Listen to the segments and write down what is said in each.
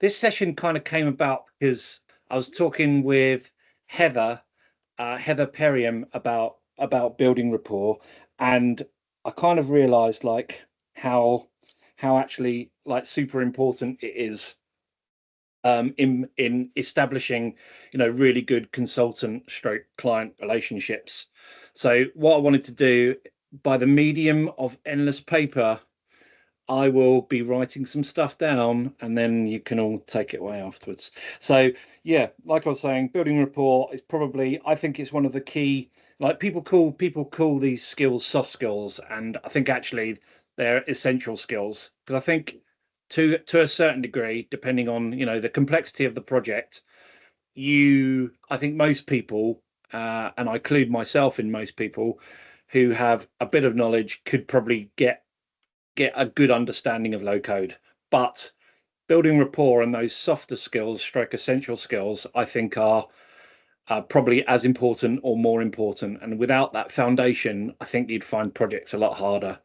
this session kind of came about because I was talking with Heather, Heather Perriam about building rapport, and I kind of realised like how actually like super important it is in establishing, really good consultant stroke client relationships. So what I wanted to do by the medium of endless paper, I will be writing some stuff down and then you can all take it away afterwards. So yeah, like I was saying, building rapport is probably, I think it's one of the key, like people call these skills soft skills, and I think actually they're essential skills, because I think to a certain degree, depending on, the complexity of the project, I think most people, and I include myself in most people who have a bit of knowledge, could probably get a good understanding of low code. But building rapport and those softer skills, stroke essential skills, I think are probably as important or more important. And without that foundation, I think you'd find projects a lot harder.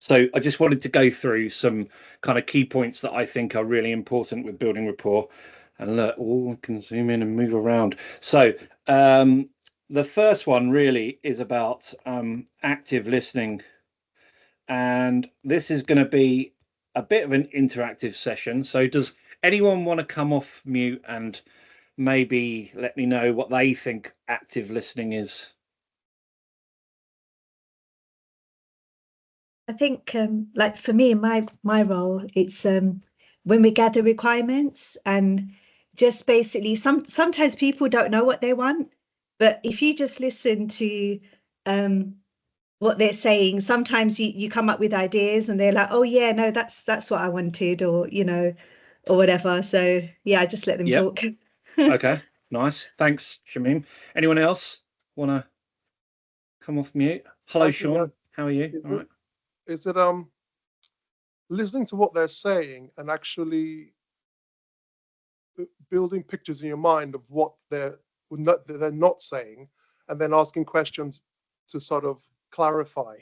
So I just wanted to go through some kind of key points that I think are really important with building rapport. And look, we can zoom in and move around. So the first one really is about active listening. And this is going to be a bit of an interactive session. So does anyone want to come off mute and maybe let me know what they think active listening is? I think, like for me, in my role, it's when we gather requirements, and just basically sometimes people don't know what they want, but if you just listen to what they're saying, sometimes you come up with ideas, and they're like, oh yeah, no, that's what I wanted, or or whatever. So yeah, I just let them talk. Okay, nice. Thanks, Shamim. Anyone else want to come off mute? Hello, Sean. How are you? All right. Is it listening to what they're saying and actually building pictures in your mind of what they're not saying, and then asking questions to sort of clarify,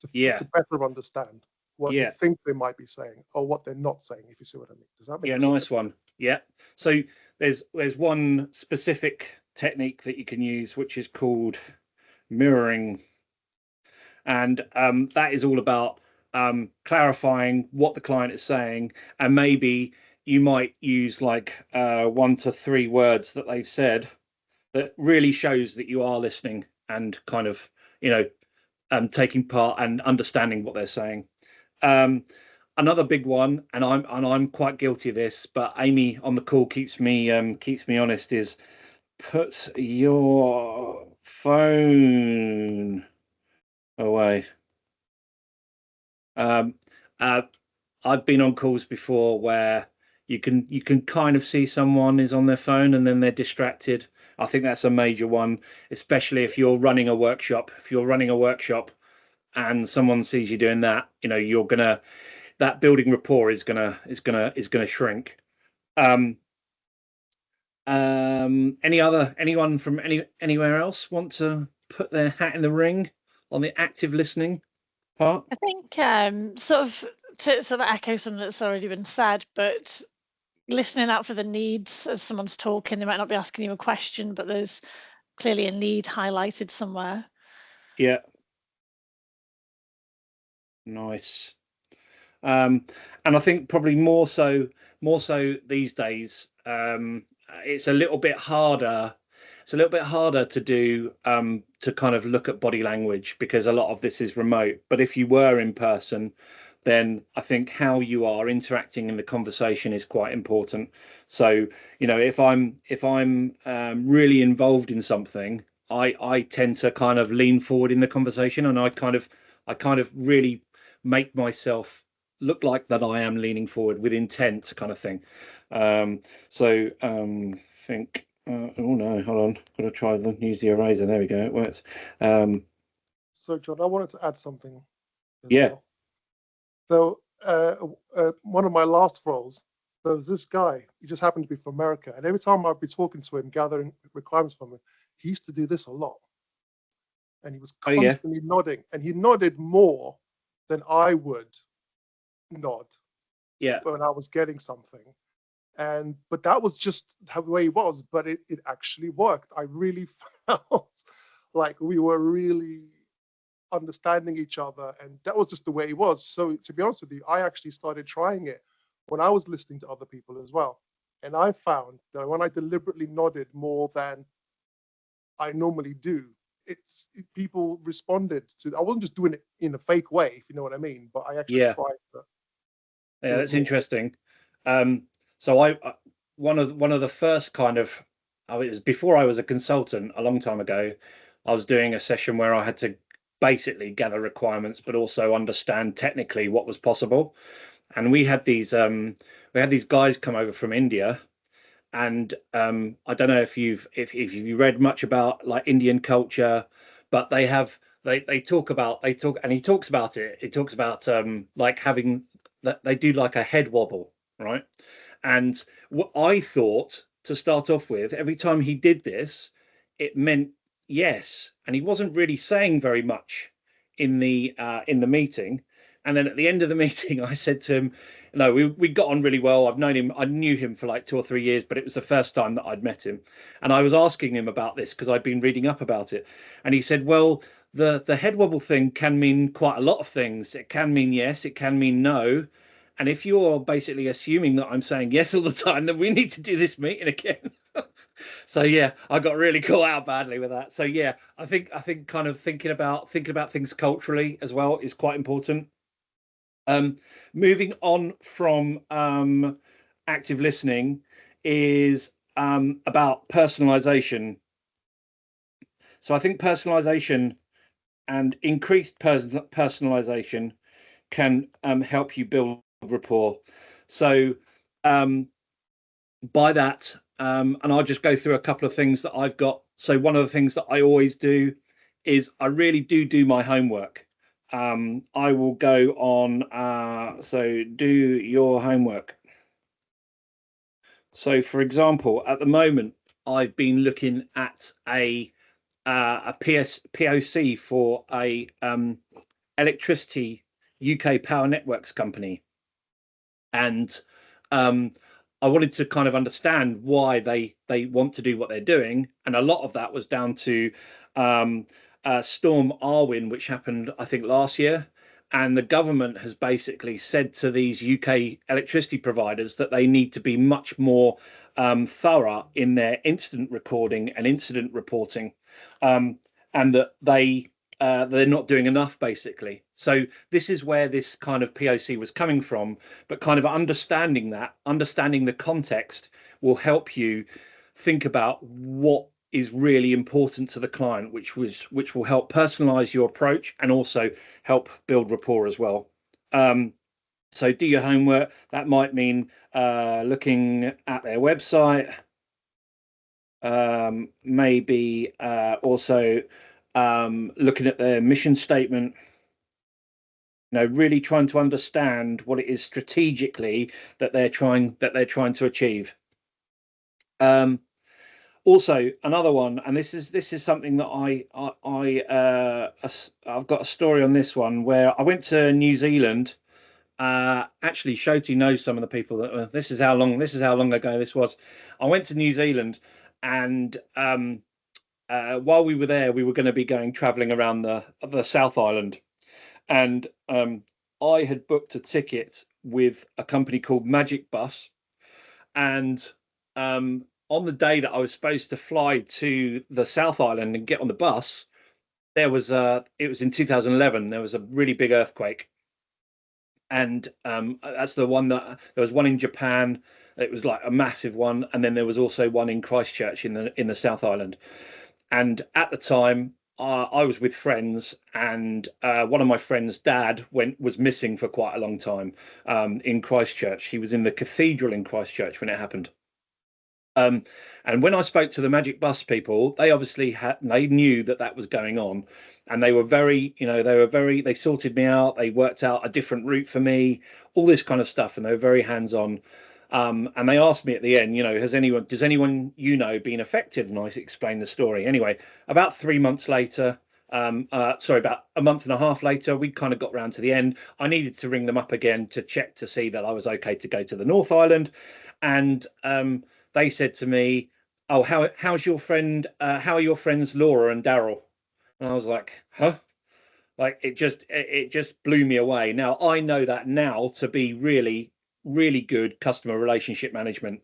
to better understand what you think they might be saying or what they're not saying, if you see what I mean. Does that make sense? Yeah, nice one. Yeah. So there's one specific technique that you can use, which is called mirroring. And that is all about clarifying what the client is saying, and maybe you might use like 1 to 3 words that they've said that really shows that you are listening and kind of taking part and understanding what they're saying. Another big one, and I'm quite guilty of this, but Amy on the call keeps me honest, is put your phone away. I've been on calls before where you can kind of see someone is on their phone and then they're distracted. I think that's a major one, especially if you're running a workshop. If you're running a workshop and someone sees you doing that, you're gonna, that building rapport is gonna shrink. Anyone from anywhere else want to put their hat in the ring on the active listening part? I think sort of echo something that's already been said, but listening out for the needs as someone's talking. They might not be asking you a question, but there's clearly a need highlighted somewhere. Yeah. Nice. And I think probably more so these days, it's a little bit harder. It's a little bit harder to do, to kind of look at body language, because a lot of this is remote. But if you were in person, then I think how you are interacting in the conversation is quite important. So, if I'm really involved in something, I tend to kind of lean forward in the conversation, and I kind of really make myself look like that I am leaning forward with intent, kind of thing. Think. Oh no, hold on. Got to try them. Use the eraser. There we go. It works. So, John, I wanted to add something. Yeah. Well. So, one of my last roles, there was this guy. He just happened to be from America, and every time I'd be talking to him, gathering requirements from him, he used to do this a lot, and he was constantly nodding, and he nodded more than I would nod. when I was getting something. But that was just the way it was, but it actually worked. I really felt like we were really understanding each other, and that was just the way it was. So to be honest with you, I actually started trying it when I was listening to other people as well. And I found that when I deliberately nodded more than I normally do, people responded to. I wasn't just doing it in a fake way, if you know what I mean, but I actually tried to. Yeah, that's interesting. So one of the first kind of, it was before I was a consultant a long time ago. I was doing a session where I had to basically gather requirements, but also understand technically what was possible. And we had these guys come over from India, and I don't know if you've read much about like Indian culture, but they talk and he talks about it. It talks about like having that they do like a head wobble, right? And what I thought to start off with, every time he did this, it meant yes, and he wasn't really saying very much in the meeting. And then at the end of the meeting, I said to him, "No, we got on really well. I've known him. I knew him for like 2 or 3 years, but it was the first time that I'd met him." And I was asking him about this because I'd been reading up about it, and he said, "Well, the head wobble thing can mean quite a lot of things. It can mean yes, it can mean no." And if you're basically assuming that I'm saying yes all the time, then we need to do this meeting again. So yeah, I got really caught out badly with that. So yeah, I think kind of thinking about things culturally as well is quite important. Moving on from active listening is about personalization. So I think personalization and increased personalization can help you build rapport. So by that, and I'll just go through a couple of things that I've got. So one of the things that I always do is I really do my homework. I will go on, so do your homework. So for example, at the moment, I've been looking at a POC for a electricity UK power networks company, and I wanted to kind of understand why they want to do what they're doing, and a lot of that was down to Storm Arwen, which happened I think last year, and the government has basically said to these UK electricity providers that they need to be much more thorough in their incident recording and incident reporting, and that they're not doing enough basically. So this is where this kind of POC was coming from, but kind of understanding the context will help you think about what is really important to the client, which will help personalize your approach and also help build rapport as well. So do your homework. That might mean looking at their website, maybe also looking at their mission statement, really trying to understand what it is strategically that they're trying to achieve. Also another one, and this is something that I've got a story on this one, where I went to New Zealand. Actually, Shoti knows some of the people that this is how long ago this was. I went to New Zealand, and while we were there, we were going to be traveling around the South Island, and I had booked a ticket with a company called Magic Bus, and on the day that I was supposed to fly to the South Island and get on the bus, it was in 2011. There was a really big earthquake, and that's the one that there was one in Japan. It was like a massive one, and then there was also one in Christchurch in the South Island. And at the time, I was with friends, and one of my friends' dad was missing for quite a long time in Christchurch. He was in the cathedral in Christchurch when it happened. And when I spoke to the Magic Bus people, they obviously they knew that was going on, and they were they sorted me out. They worked out a different route for me, all this kind of stuff, and they were very hands-on. And they asked me at the end, does anyone been affected? And I explained the story. Anyway, about 3 months later, about a month and a half later, we kind of got round to the end. I needed to ring them up again to check to see that I was okay to go to the North Island, and they said to me, "Oh, how's your friend? How are your friends Laura and Daryl?" And I was like, "Huh?" Like it just blew me away. Now I know that now to be really, really good customer relationship management.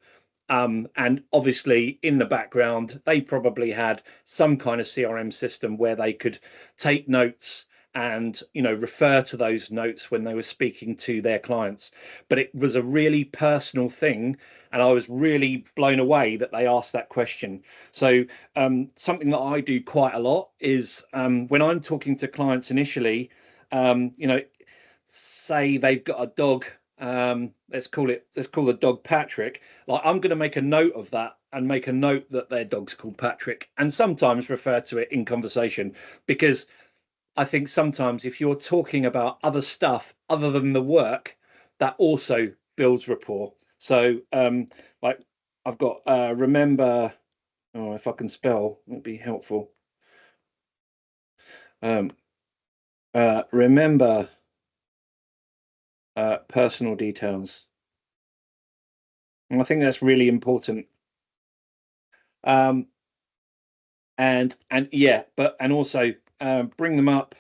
And obviously in the background, they probably had some kind of CRM system where they could take notes and, you know, refer to those notes when they were speaking to their clients. But it was a really personal thing, and I was really blown away that they asked that question. So something that I do quite a lot is when I'm talking to clients initially, you know, say they've got a dog, let's call the dog Patrick. Like, I'm going to make a note of that and make a note that their dog's called Patrick, and sometimes refer to it in conversation, because I think sometimes if you're talking about other stuff other than the work, that also builds rapport. So like I've got remember, oh, if I can spell, it'd be helpful. Remember personal details. And I think that's really important. And yeah, and also bring them up.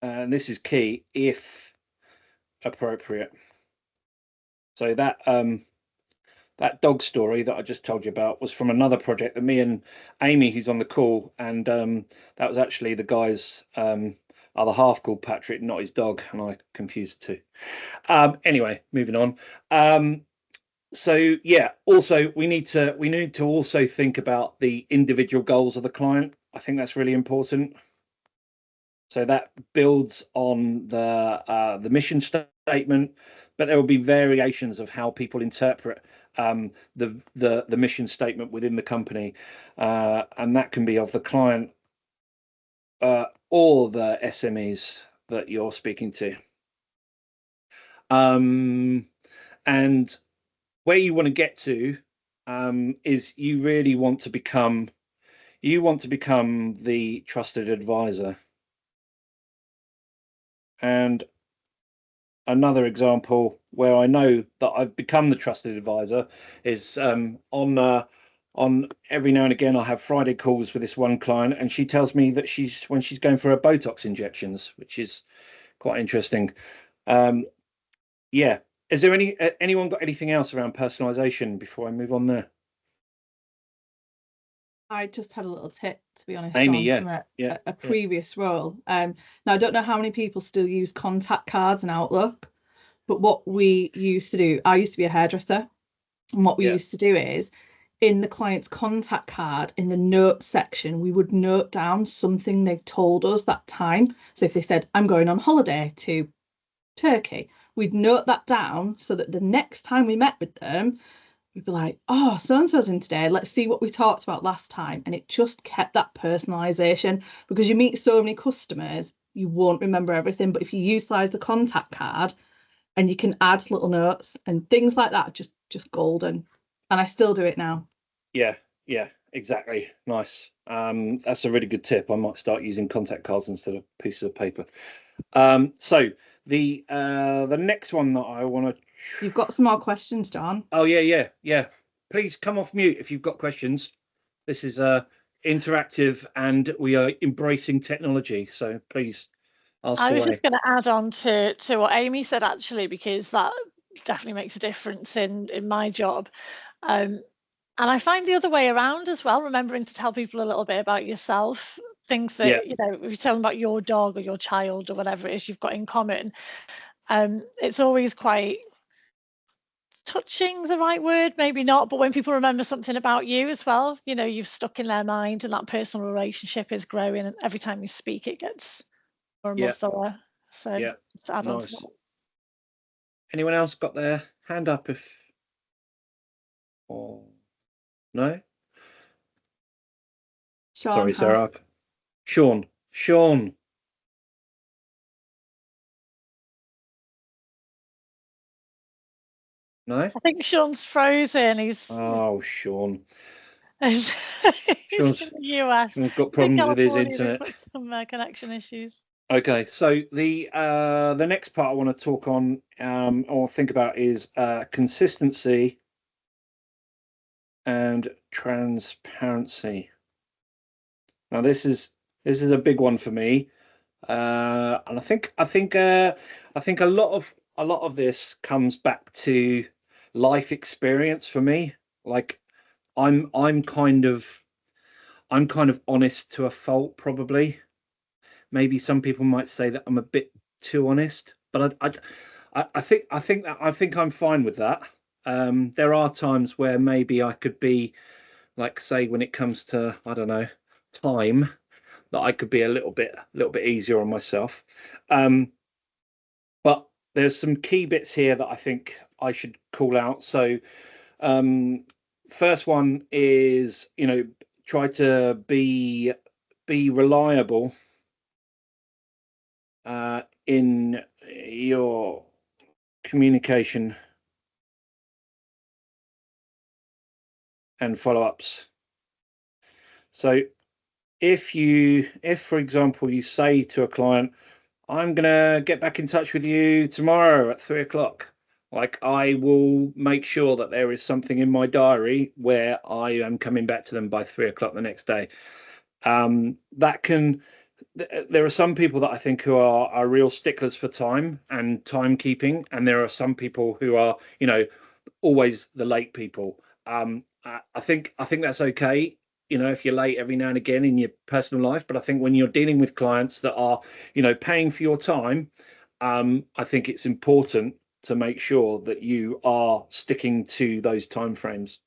And this is key, if appropriate. So that that dog story that I just told you about was from another project that me and Amy, who's on the call, and that was actually the guy's other half called Patrick, not his dog, and I confused the two. Anyway, moving on. So yeah, also we need to also think about the individual goals of the client. I think that's really important. So that builds on the mission statement, but there will be variations of how people interpret the mission statement within the company, and that can be of the client or the SMEs that you're speaking to. And where you want to get to is you really want to become the trusted advisor. And another example where I know that I've become the trusted advisor is on every now and again I have Friday calls with this one client, and she tells me that when she's going for her Botox injections, which is quite interesting. Yeah, is there anyone got anything else around personalization before I move on there? I just had a little tip, to be honest, Amy, John, from a previous role. Now, I don't know how many people still use contact cards and Outlook, but what we used to do, I used to be a hairdresser, and what we used to do is, in the client's contact card, in the notes section, we would note down something they told us that time. So if they said, I'm going on holiday to Turkey, we'd note that down so that the next time we met with them, we'd be like, oh, so-and-so's in today, let's see what we talked about last time. And it just kept that personalization, because you meet so many customers, you won't remember everything. But if you utilize the contact card and you can add little notes and things like that, just golden. And I still do it now. Yeah, exactly. Nice. That's a really good tip. I might start using contact cards instead of pieces of paper. So the next one that I want to... You've got some more questions, John. Oh yeah. Please come off mute if you've got questions. This is interactive and we are embracing technology, so please ask away. I was just going to add on to what Amy said, actually, because that definitely makes a difference in my job. And I find the other way around as well, remembering to tell people a little bit about yourself, things that, you know, if you tell them about your dog or your child or whatever it is you've got in common, it's always quite touching, the right word, maybe not, but when people remember something about you as well, you know, you've stuck in their mind, and that personal relationship is growing, and every time you speak it gets more and more thorough. So just add on to that. Anyone else got their hand up? Or no? Sean. Sorry, Sarah. Sean. No? I think Sean's frozen. He's... Oh, Sean. He's Sean's, in the US. Sean's got problems with his California, internet. they've got some connection issues. Okay, so the next part I want to talk on or think about is consistency and transparency. Now this is a big one for me, and I think a lot of this comes back to life experience for me. Like I'm kind of honest to a fault, probably. Maybe some people might say that I'm a bit too honest, but I think I'm fine with that. There are times where maybe I could be, like, say, when it comes to, I don't know, time, that I could be a little bit easier on myself. But there's some key bits here that I think I should call out. So first one is, try to be reliable in your communication and follow-ups. So if for example you say to a client, I'm gonna get back in touch with you tomorrow at 3 o'clock, like, I will make sure that there is something in my diary where I am coming back to them by 3 o'clock the next day. There are some people that I think who are real sticklers for time and timekeeping, and there are some people who are, always the late people. I think that's okay, if you're late every now and again in your personal life, but I think when you're dealing with clients that are, paying for your time, I think it's important to make sure that you are sticking to those time frames.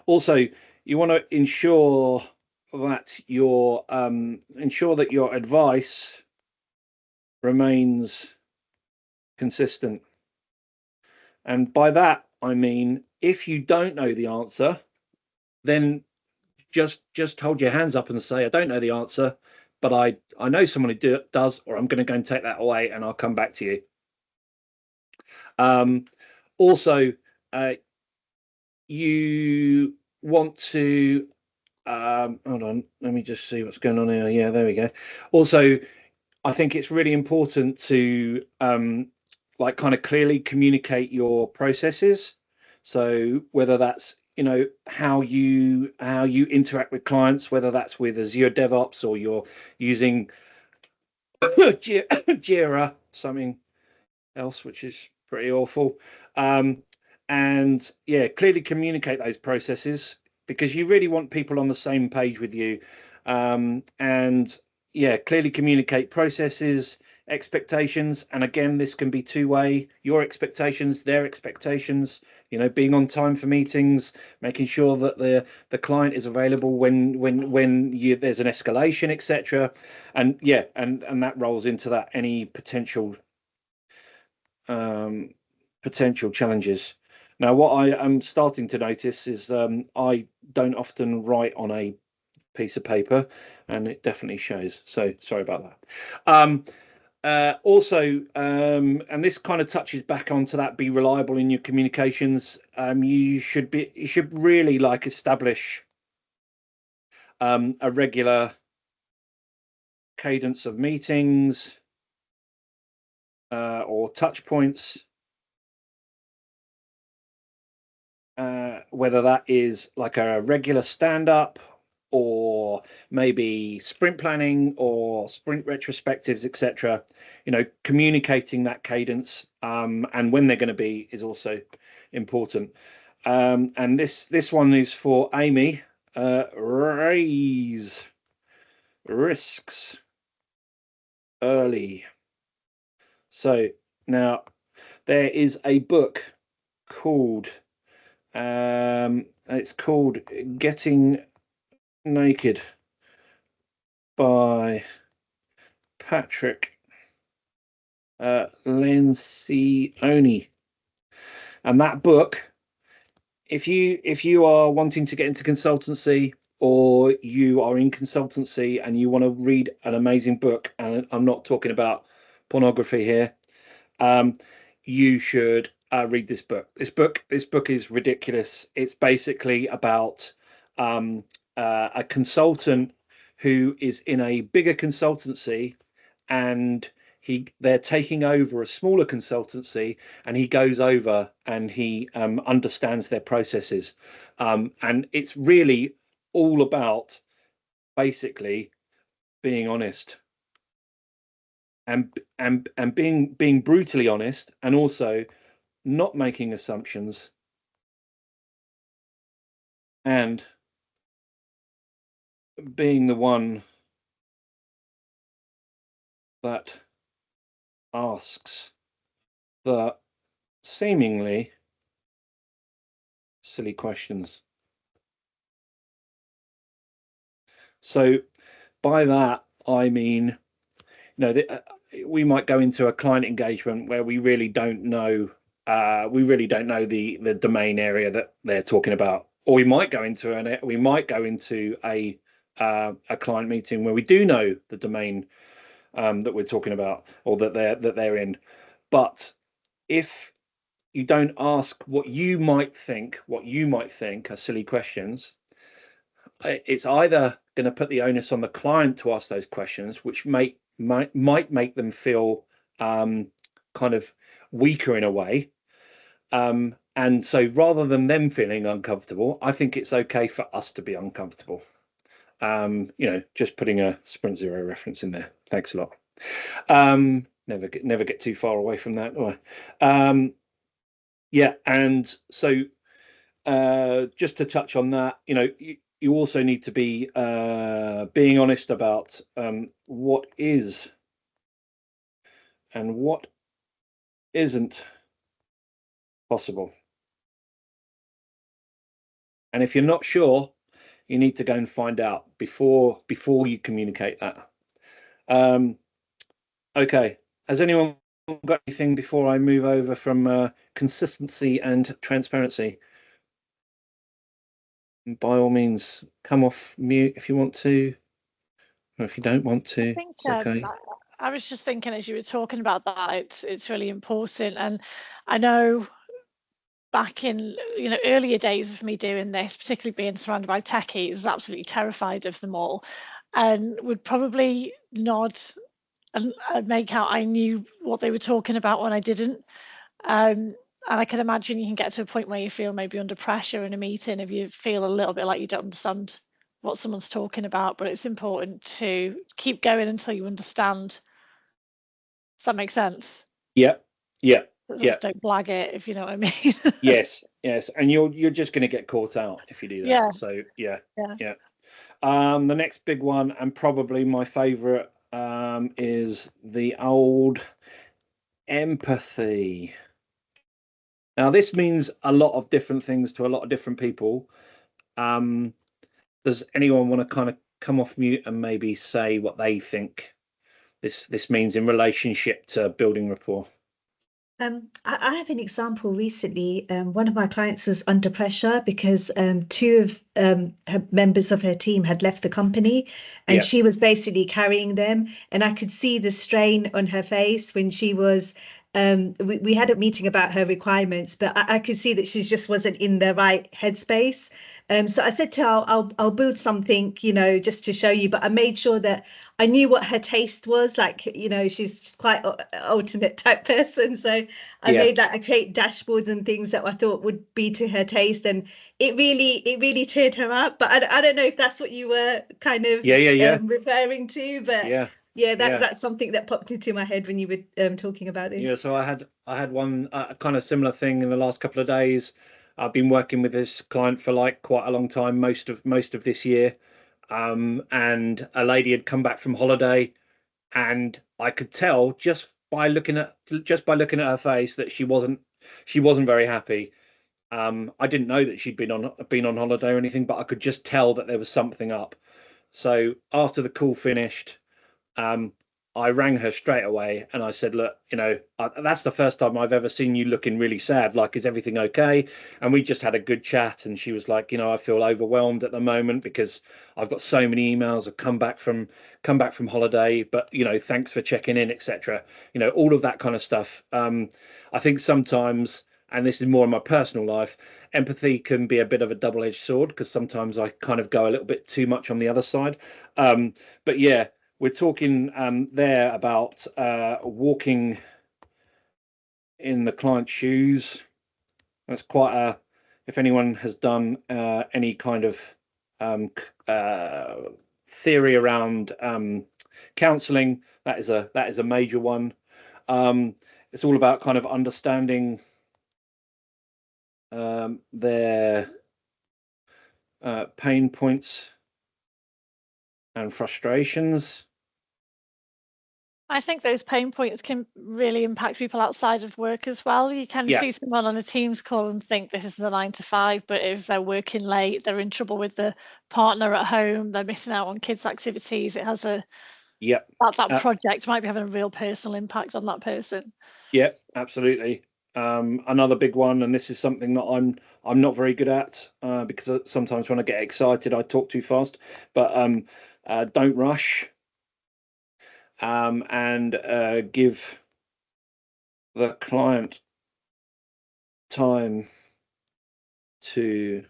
Also, you want to ensure that your advice remains consistent. And by that, I mean, if you don't know the answer, then just hold your hands up and say, I don't know the answer, but I know someone who does, or I'm going to go and take that away and I'll come back to you. Also, you want to hold on, let me just see what's going on here. Yeah, there we go. Also, I think it's really important to like, kind of clearly communicate your processes. So whether that's, how you interact with clients, whether that's with Azure DevOps or you're using Jira, something else which is pretty awful. And yeah, clearly communicate those processes, because you really want people on the same page with you. And yeah, clearly communicate processes, expectations, and again, this can be two-way: your expectations, their expectations. Being on time for meetings, making sure that the client is available when there's an escalation, etc. And yeah, and that rolls into that, any potential challenges. Now, what I am starting to notice is I don't often write on a piece of paper, and it definitely shows. So sorry about that. Also, and this kind of touches back onto that: be reliable in your communications. You should really, like, establish a regular cadence of meetings or touch points. Whether that is like a regular stand-up, or maybe sprint planning or sprint retrospectives, etc. Communicating that cadence and when they're going to be is also important. And this one is for Amy. Raise risks early. So now there is a book called it's called Getting Naked by Patrick Lencioni. And that book, if you are wanting to get into consultancy, or you are in consultancy and you want to read an amazing book, and I'm not talking about pornography here, you should read this book. This book is ridiculous. It's basically about a consultant who is in a bigger consultancy, and they're taking over a smaller consultancy, and he goes over and he understands their processes, and it's really all about basically being honest, and being brutally honest, and also not making assumptions, and being the one that asks the seemingly silly questions. So by that I mean, we might go into a client engagement where we really don't know the domain area that they're talking about, or we might go into a client meeting where we do know the domain that we're talking about, or that they're in. But if you don't ask what you might think are silly questions, it's either going to put the onus on the client to ask those questions, which might make them feel kind of weaker in a way. And so rather than them feeling uncomfortable, I think it's okay for us to be uncomfortable. Just putting a Sprint Zero reference in there. Thanks a lot. Never get too far away from that. Yeah, and so just to touch on that, you also need to be being honest about what is and what isn't possible. And if you're not sure, you need to go and find out before you communicate that. Okay, has anyone got anything before I move over from consistency and transparency? By all means, come off mute if you want to, or if you don't want to. It's okay. I was just thinking, as you were talking about that, it's really important. And I know back in earlier days of me doing this, particularly being surrounded by techies, I was absolutely terrified of them all, and would probably nod and make out I knew what they were talking about when I didn't. And I can imagine you can get to a point where you feel maybe under pressure in a meeting if you feel a little bit like you don't understand what someone's talking about. But it's important to keep going until you understand. Does that make sense? Yeah. Don't blag it, if you know what I mean. yes, and you're just going to get caught out if you do that. Yeah. So yeah. The next big one, and probably my favorite, is the old empathy. Now, this means a lot of different things to a lot of different people. Does anyone want to kind of come off mute and maybe say what they think this means in relationship to building rapport? I have an example recently. One of my clients was under pressure because two of her members of her team had left the company, and she was basically carrying them. And I could see the strain on her face when she was. We had a meeting about her requirements, but I could see that she just wasn't in the right headspace. So I said to her, I'll build something, just to show you. But I made sure that I knew what her taste was. Like, she's quite alternate type person. So I made I create dashboards and things that I thought would be to her taste, and it really cheered her up. But I don't know if that's what you were kind of referring to, but that's something that popped into my head when you were talking about this. Yeah, so I had one kind of similar thing in the last couple of days. I've been working with this client for quite a long time, most of this year, and a lady had come back from holiday, and I could tell just by looking at her face that she wasn't very happy. I didn't know that she'd been on holiday or anything, but I could just tell that there was something up. So after the call finished, I rang her straight away and I said, look, that's the first time I've ever seen you looking really sad. Like, is everything okay? And we just had a good chat. And she was like, I feel overwhelmed at the moment because I've got so many emails. I've come back from holiday, but thanks for checking in, etc. All of that kind of stuff. I think sometimes and this is more in my personal life, empathy can be a bit of a double-edged sword, because sometimes I kind of go a little bit too much on the other side. But yeah, we're talking there about walking in the client's shoes. That's quite a, if anyone has done any kind of theory around counseling, that is a major one. It's all about kind of understanding their pain points and frustrations. I think those pain points can really impact people outside of work as well. You can see someone on a Teams call and think this is a 9 to 5, but if they're working late, they're in trouble with the partner at home, they're missing out on kids' activities, it has a that project might be having a real personal impact on that person. Yeah, absolutely. Another big one, and this is something that I'm not very good at, because sometimes when I get excited I talk too fast, but don't rush, and give the client time to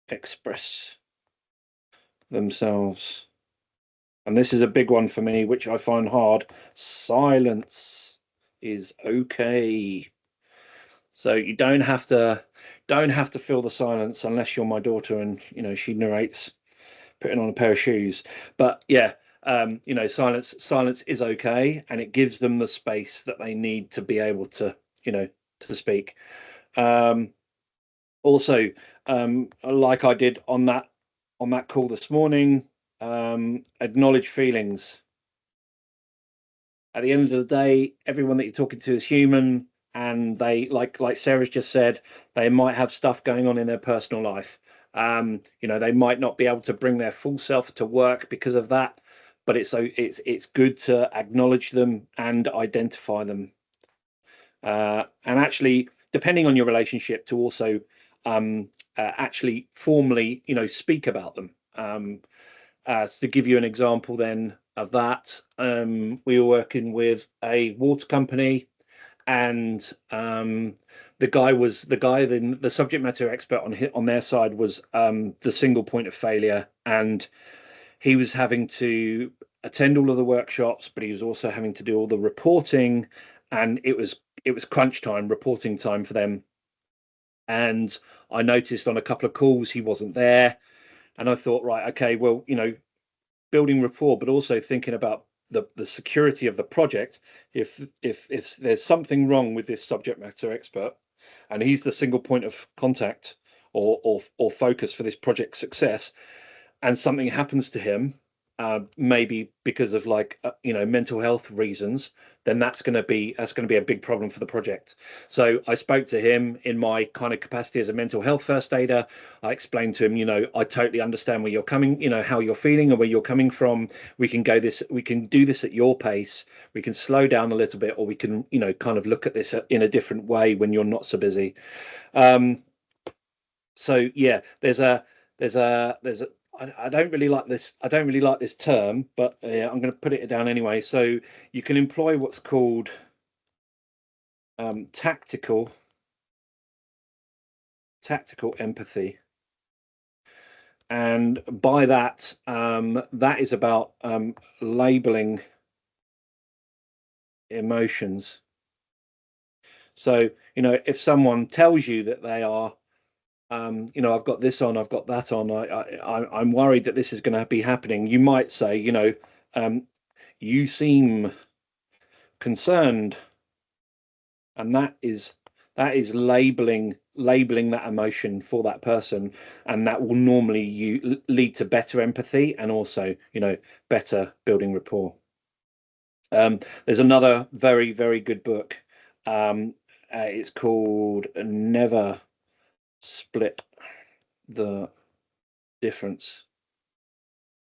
express themselves. And this is a big one for me, which I find hard. Silence is okay. So you don't have to fill the silence, unless you're my daughter and she narrates putting on a pair of shoes. But yeah, silence is okay, and it gives them the space that they need to be able to to speak. Also, like I did on that call this morning, acknowledge feelings. At the end of the day, everyone that you're talking to is human, and they, like Sarah's just said, they might have stuff going on in their personal life. They might not be able to bring their full self to work because of that, but it's good to acknowledge them and identify them, and actually, depending on your relationship, to also actually formally speak about them. To give you an example then of that, we were working with a water company, and the subject matter expert on their side was the single point of failure, and he was having to attend all of the workshops, but he was also having to do all the reporting, and it was crunch time, reporting time for them. And I noticed on a couple of calls he wasn't there, and I thought, right, okay, well, building rapport, but also thinking about the security of the project. If there's something wrong with this subject matter expert, and he's the single point of contact or focus for this project success, and something happens to him, maybe because of mental health reasons, then that's going to be a big problem for the project. So I spoke to him in my kind of capacity as a mental health first aider. I explained to him, I totally understand where you're coming, how you're feeling and where you're coming from. We can do this at your pace. We can slow down a little bit, or we can, kind of look at this in a different way when you're not so busy. So yeah, there's a I don't really like this. I don't really like this term, but I'm going to put it down anyway. So you can employ what's called tactical empathy, and by that, that is about labeling emotions. So if someone tells you that they are I've got this on, I've got that on, I'm worried that this is going to be happening, you might say, you seem concerned, and that is labeling that emotion for that person, and that will normally lead to better empathy, and also better building rapport. There's another very, very good book. It's called Never Split the Difference,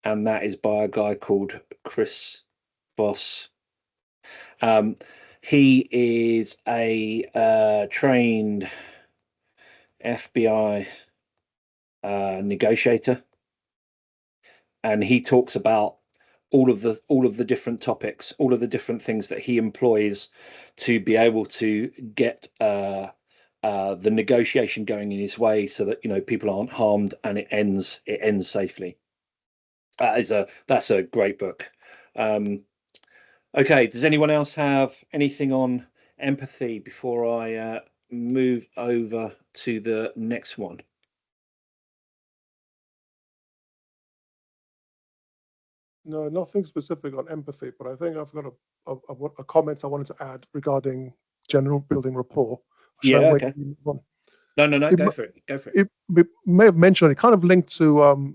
and that is by a guy called Chris Voss. He is a trained FBI negotiator, and he talks about all of the different topics, all of the different things that he employs to be able to get the negotiation going in his way, so that people aren't harmed and it ends safely. That's a great book. Okay, does anyone else have anything on empathy before I move over to the next one? No, nothing specific on empathy, but I think I've got a comment I wanted to add regarding general building rapport. Yeah, okay. No, go for it. Go for it. We may have mentioned it, kind of linked to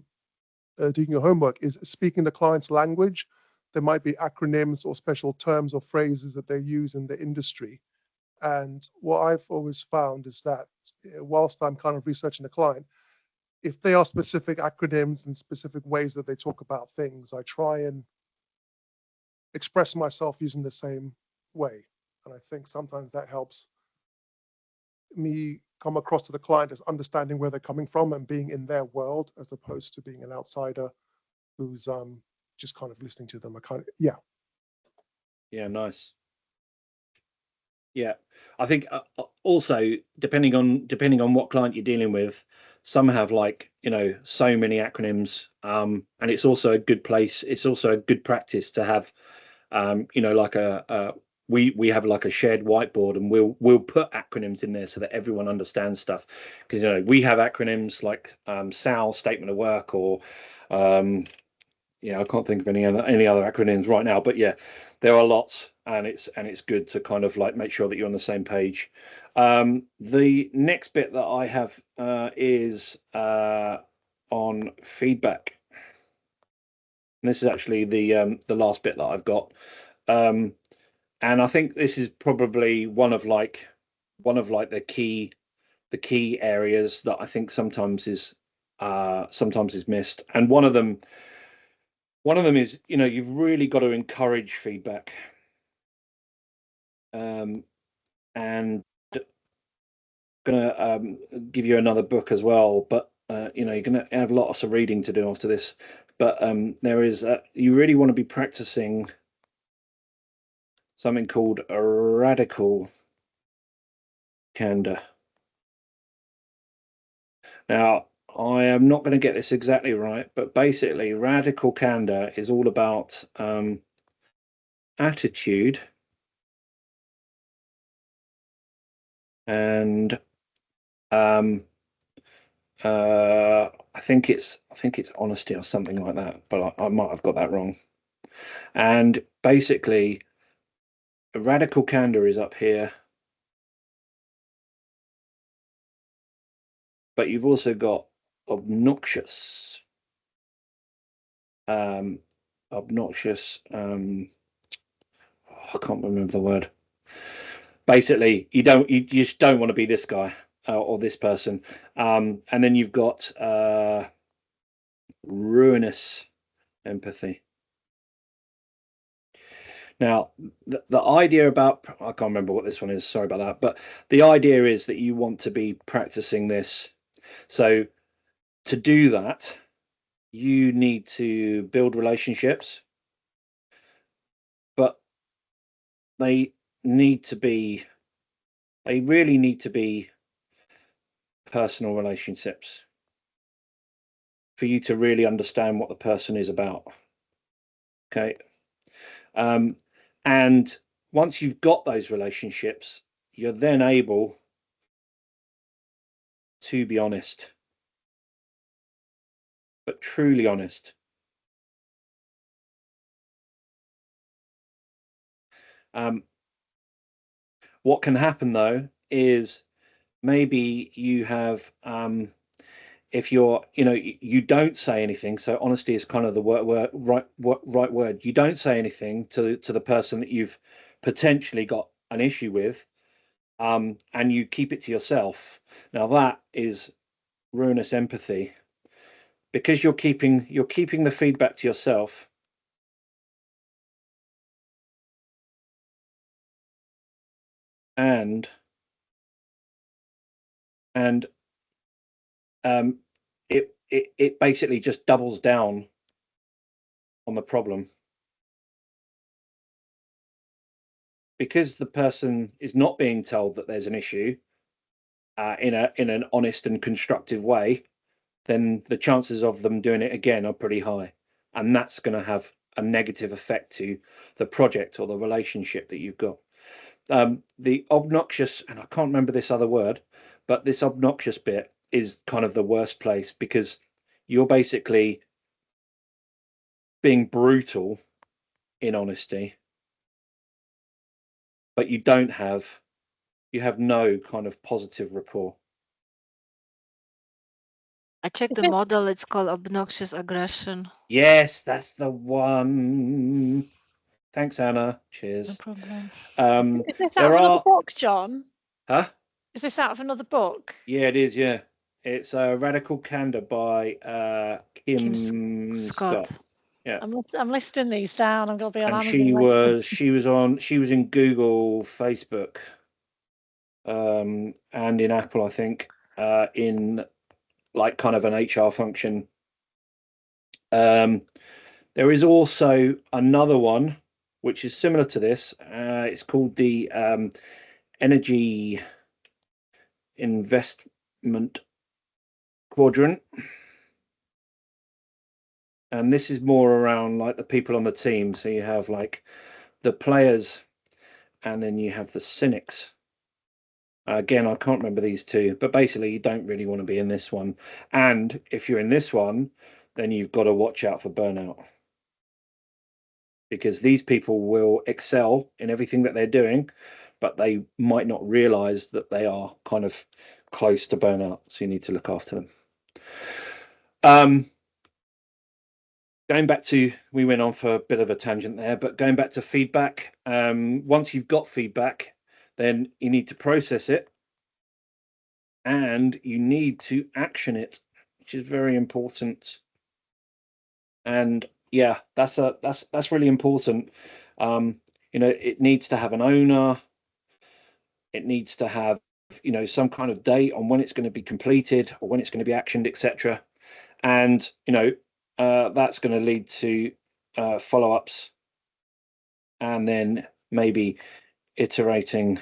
doing your homework, is speaking the client's language. There might be acronyms or special terms or phrases that they use in the industry. And what I've always found is that whilst I'm kind of researching the client, if they are specific acronyms and specific ways that they talk about things, I try and express myself using the same way. And I think sometimes that helps me come across to the client as understanding where they're coming from and being in their world, as opposed to being an outsider who's just kind of listening to them. Yeah, nice. Yeah, I think also depending on what client you're dealing with, some have so many acronyms, and it's also a good place. It's also a good practice to have, like we have like a shared whiteboard, and we'll put acronyms in there so that everyone understands stuff. Because we have acronyms like SAL, statement of work, or I can't think of any other acronyms right now, but yeah, there are lots, and it's good to kind of like make sure that you're on the same page. The next bit that I have is on feedback. And this is actually the last bit that I've got, and I think this is probably one of the key areas that I think sometimes is missed, and one of them is, you've really got to encourage feedback. And I'm gonna give you another book as well, but you're gonna have lots of reading to do after this. But there is you really want to be practicing something called a radical candor. Now, I am not going to get this exactly right, but basically, radical candor is all about attitude and I think it's honesty or something like that, but I might have got that wrong. And basically, radical candor is up here, but you've also got obnoxious. Obnoxious. I can't remember the word. Basically, you just don't want to be this guy or this person. And then you've got ruinous empathy. Now, the idea about, I can't remember what this one is, sorry about that, but the idea is that you want to be practicing this. So to do that, you need to build relationships, but they really need to be personal relationships for you to really understand what the person is about. Okay. And once you've got those relationships, you're then able to be honest, but truly honest. What can happen though is maybe you have, if you're, you don't say anything. So honesty is kind of the right word. You don't say anything to the person that you've potentially got an issue with, and you keep it to yourself. Now that is ruinous empathy, because you're keeping the feedback to yourself. And it basically just doubles down on the problem, because the person is not being told that there's an issue. in an honest and constructive way, then the chances of them doing it again are pretty high, and that's going to have a negative effect to the project or the relationship that you've got. The obnoxious, and I can't remember this other word, but this obnoxious bit is kind of the worst place, because you're basically being brutal in honesty, but you have no kind of positive rapport. I checked the model. It's called obnoxious aggression. Yes, that's the one. Thanks, Anna. Cheers. No problem. Is this out of another book, John? Huh? Is this out of another book? Yeah, it is. Yeah, it's Radical Candor by Kim Scott. Yeah, I'm listing these down. I'm going to be on and Amazon. she was in Google, Facebook, and in Apple, I think, in like kind of an HR function. There is also another one which is similar to this. It's called the Energy Investment Quadrant, and this is more around like the people on the team. So you have like the players, and then you have the cynics. Again, I can't remember these two, but basically you don't really want to be in this one. And if you're in this one, then you've got to watch out for burnout, because these people will excel in everything that they're doing, but they might not realize that they are kind of close to burnout. So you need to look after them. Going back to, we went on for a bit of a tangent there, but going back to feedback, once you've got feedback, then you need to process it and you need to action it, which is very important. And yeah, that's really important. It needs to have an owner. It needs to have, some kind of date on when it's going to be completed or when it's going to be actioned, etc. And that's going to lead to follow-ups, and then maybe iterating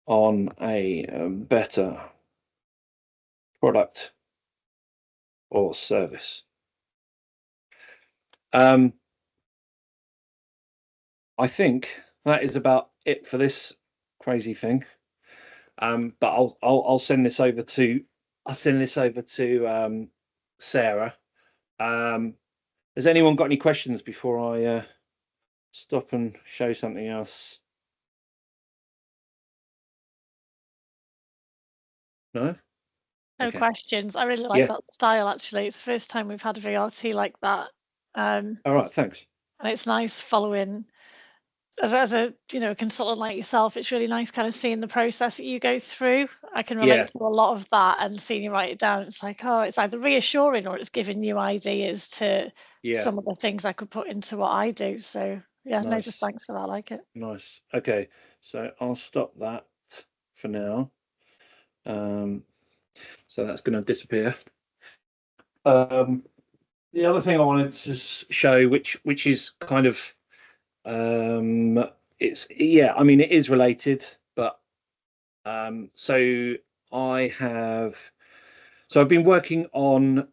on a better product or service. I think that is about it for this crazy thing. But I'll send this over to Sarah. Has anyone got any questions before I stop and show something else? No? No Okay. questions. I really like that style, actually. It's the first time we've had a VRT like that. All right, thanks. And it's nice following, as a consultant like yourself, it's really nice kind of seeing the process that you go through. I can relate to a lot of that, and seeing you write it down, it's like, oh, it's either reassuring or it's giving you ideas to some of the things I could put into what I do. So yeah, no, just thanks for that. I like it. Nice. Okay, so I'll stop that for now. So that's going to disappear. The other thing I wanted to show, which is kind of it is related, but so I've been working on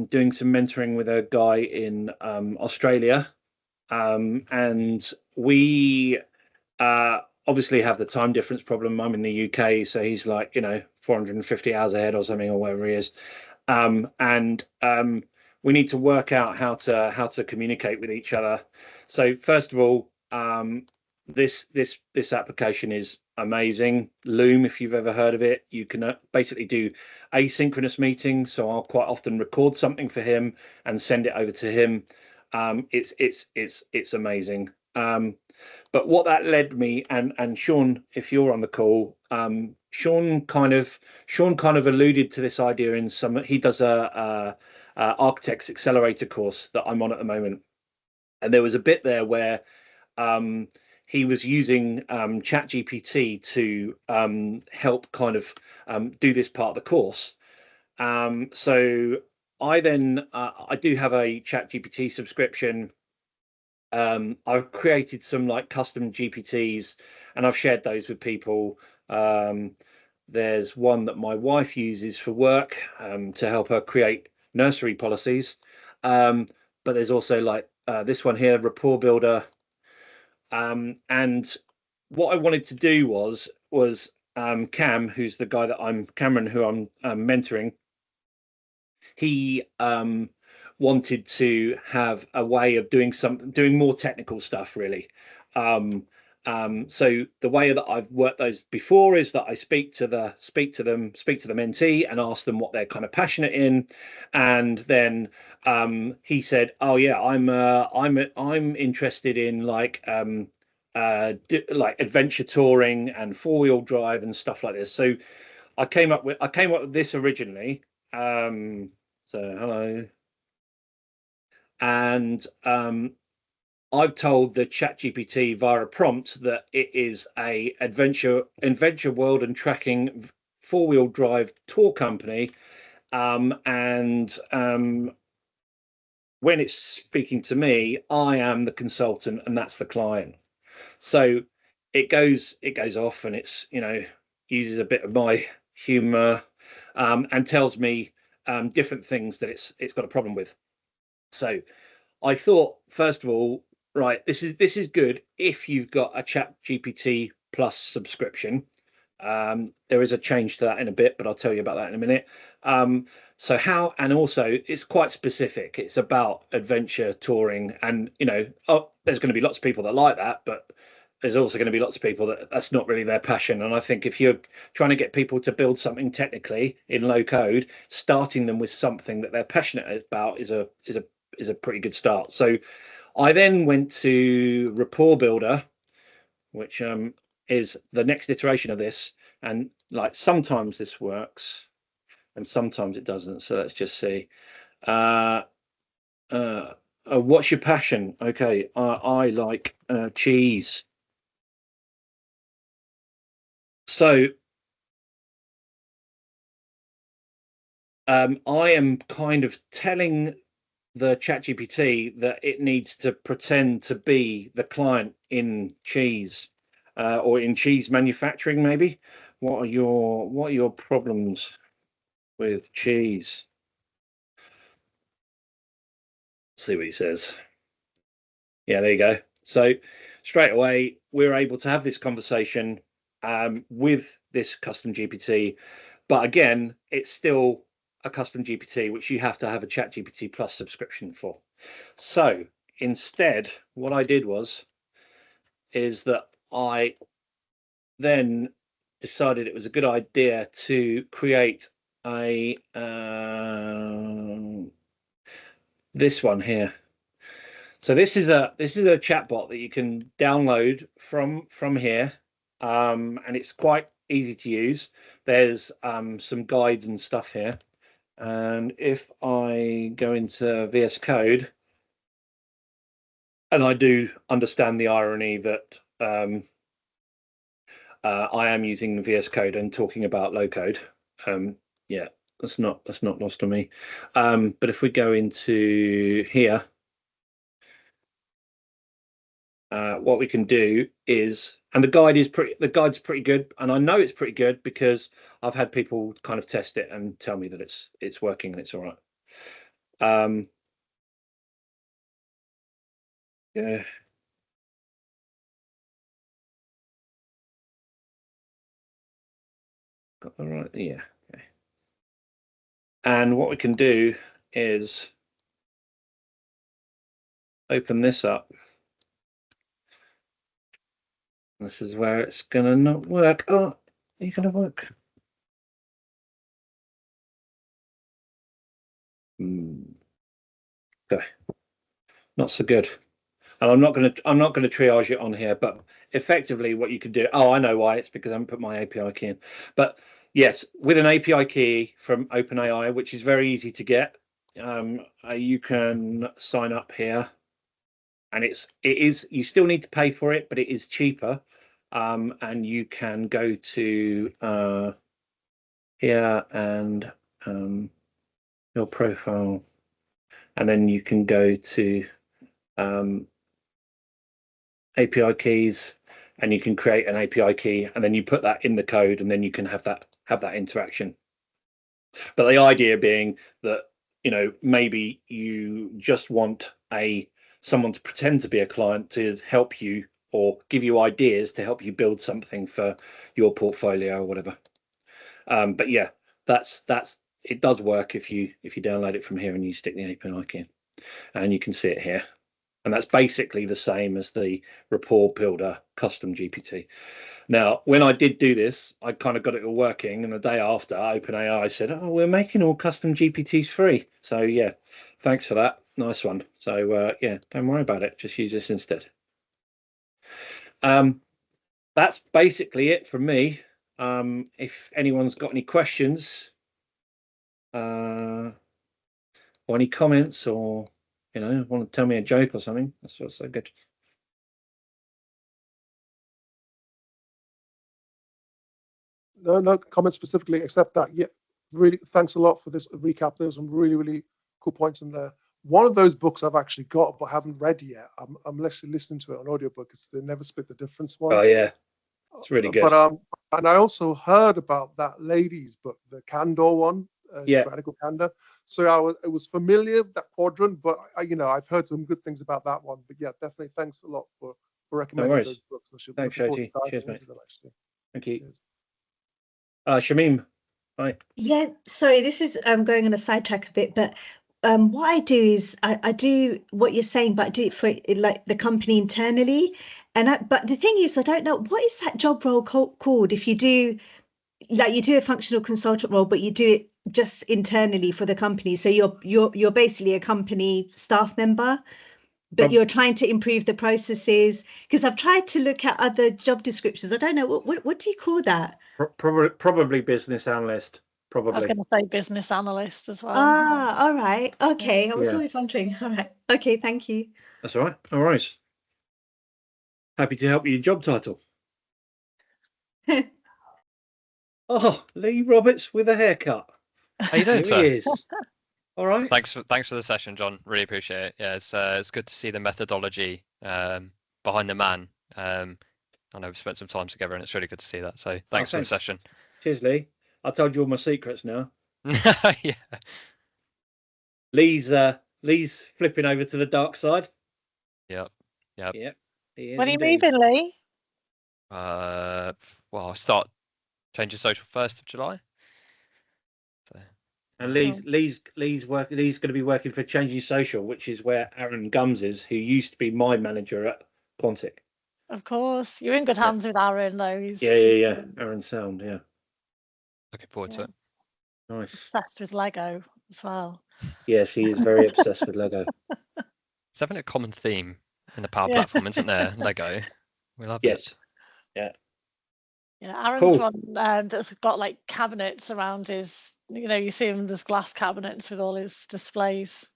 doing some mentoring with a guy in Australia, and we obviously have the time difference problem. I'm in the UK, so he's like 450 hours ahead or something, or wherever he is, and we need to work out how to communicate with each other. So first of all, this application is amazing. Loom, if you've ever heard of it, you can basically do asynchronous meetings. So I'll quite often record something for him and send it over to him. It's amazing. But what that led me, and Sean, if you're on the call, Sean kind of alluded to this idea in some. He does a Architects Accelerator course that I'm on at the moment, and there was a bit there where he was using ChatGPT to help kind of do this part of the course. So I then I do have a ChatGPT subscription. I've created some like custom GPTs, and I've shared those with people. There's one that my wife uses for work to help her create nursery policies. But there's also like this one here, Rapport Builder. And what I wanted to do was Cam, who's the guy that Cameron, who I'm mentoring. He wanted to have a way of doing more technical stuff, really. So the way that I've worked those before is that I speak to the mentee and ask them what they're kind of passionate in, and then he said, "Oh yeah, I'm interested in like adventure touring and four-wheel drive and stuff like this." So I came up with this originally. So hello, and I've told the ChatGPT via a prompt that it is a adventure world and tracking four-wheel drive tour company, and when it's speaking to me, I am the consultant and that's the client. So it goes off, and it's, you know, uses a bit of my humor and tells me different things that it's got a problem with. So I thought, first of all, right, this is good if you've got a ChatGPT Plus subscription. There is a change to that in a bit, but I'll tell you about that in a minute. So how, and also it's quite specific. It's about adventure touring, and you know, there's going to be lots of people that like that, but there's also going to be lots of people that's not really their passion. And I think if you're trying to get people to build something technically in low code, starting them with something that they're passionate about is a pretty good start. So I then went to Rapport Builder, which is the next iteration of this, and like sometimes this works and sometimes it doesn't. So let's just see. What's your passion? Okay, I like cheese. So I am kind of telling the ChatGPT that it needs to pretend to be the client in cheese, or in cheese manufacturing, maybe. What are your problems with cheese? Let's see what he says. Yeah, there you go. So straight away, we're able to have this conversation with this custom GPT. But again, it's still a custom GPT, which you have to have a ChatGPT Plus subscription for. So instead, what I did is that I then decided it was a good idea to create a this one here. So this is a chatbot that you can download from here, and it's quite easy to use. There's some guides and stuff here, and if I go into VS Code, and I do understand the irony that I am using VS Code and talking about low code. Yeah, that's not lost on me. But if we go into here, what we can do is, and the guide's pretty good, and I know it's pretty good because I've had people kind of test it and tell me that it's working and it's all right. Yeah. Got the right, yeah. Okay. And what we can do is open this up. This is where it's gonna not work. Oh, you're gonna work. Okay. Not so good. And I'm not going to triage it on here, but effectively what you could do, oh, I know why, it's because I haven't put my API key in. But yes, with an API key from OpenAI, which is very easy to get, you can sign up here, and you still need to pay for it, but it is cheaper. And you can go to here and your profile, and then you can go to API keys, and you can create an API key, and then you put that in the code, and then you can have that have that interaction. But the idea being that, maybe you just want someone to pretend to be a client to help you or give you ideas to help you build something for your portfolio or whatever. But yeah, that's it does work if you download it from here and you stick the API key in, and you can see it here. And that's basically the same as the Rapport Builder custom GPT. Now, when I did do this, I kind of got it all working, and the day after, OpenAI said, "Oh, we're making all custom GPTs free." So yeah, thanks for that. Nice one. So yeah, don't worry about it. Just use this instead. That's basically it from me. If anyone's got any questions or any comments, or want to tell me a joke or something, that's what's so good. No comments specifically, except that, yeah, really thanks a lot for this recap. There's some really, really cool points in there. One of those books I've actually got but haven't read yet. I'm actually listening to it on audiobook. It's the Never Split the Difference one. Oh yeah, it's really good. But and I also heard about that lady's book, the Candor one. Yeah. Radical Candor. So it was familiar, that quadrant, but I've heard some good things about that one. But yeah, definitely thanks a lot for recommending those books. Thanks, Shoti. Cheers, mate. Thank you. Cheers. Shamim, hi. Yeah, sorry, this is going on a sidetrack a bit, but what I do is I do what you're saying, but I do it for like the company internally. But the thing is, I don't know, what is that job role called if you do, like, you do a functional consultant role, but you do it just internally for the company. So you're basically a company staff member, but you're trying to improve the processes. Because I've tried to look at other job descriptions. I don't know, what do you call that? Probably business analyst. Probably. I was going to say business analyst as well. Ah, all right. Okay. I was Yeah. always wondering. All right. Okay, thank you. That's all right. All right. Happy to help you. Job title. Oh, Lee Roberts with a haircut. How you doing, sir? He is. All right. Thanks for the session, John. Really appreciate it. Yeah, it's good to see the methodology behind the man. I know we've spent some time together, and it's really good to see that. So thanks for the session. Cheers, Lee. I told you all my secrets now. Yeah. Lee's flipping over to the dark side. Yep. He is. When are you moving, Lee? Well, I'll start changing social 1st of July. So. And Lee's going to be working for Changing Social, which is where Aaron Gums is, who used to be my manager at Quantic. Of course, you're in good hands with Aaron, though. Yeah. Aaron Sound, yeah. Looking forward to it. Nice. Obsessed with Lego as well. Yes, he is very obsessed with Lego. It's having a common theme in the Power Platform, isn't there? Lego. We love it. Yeah. Yeah, Aaron's one that's got like cabinets around his. You see him. There's glass cabinets with all his displays.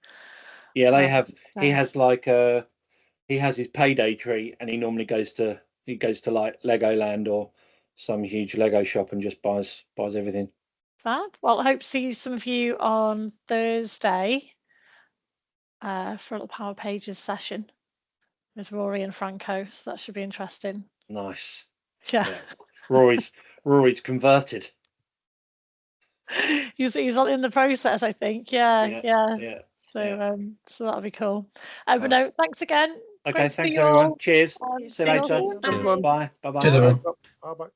Yeah, they have. He has he has his payday tree, and he normally goes to like Legoland or some huge Lego shop and just buys everything. Fab. Well, I hope to see some of you on Thursday for the Power Pages session with Rory and Franco. So that should be interesting. Nice. Yeah. Rory's converted. He's in the process, I think. Yeah. So that'll be cool. But no, thanks again. Okay, thanks everyone. Cheers. See you later. Cheers. Bye. Bye. Cheers, everyone. Bye-bye.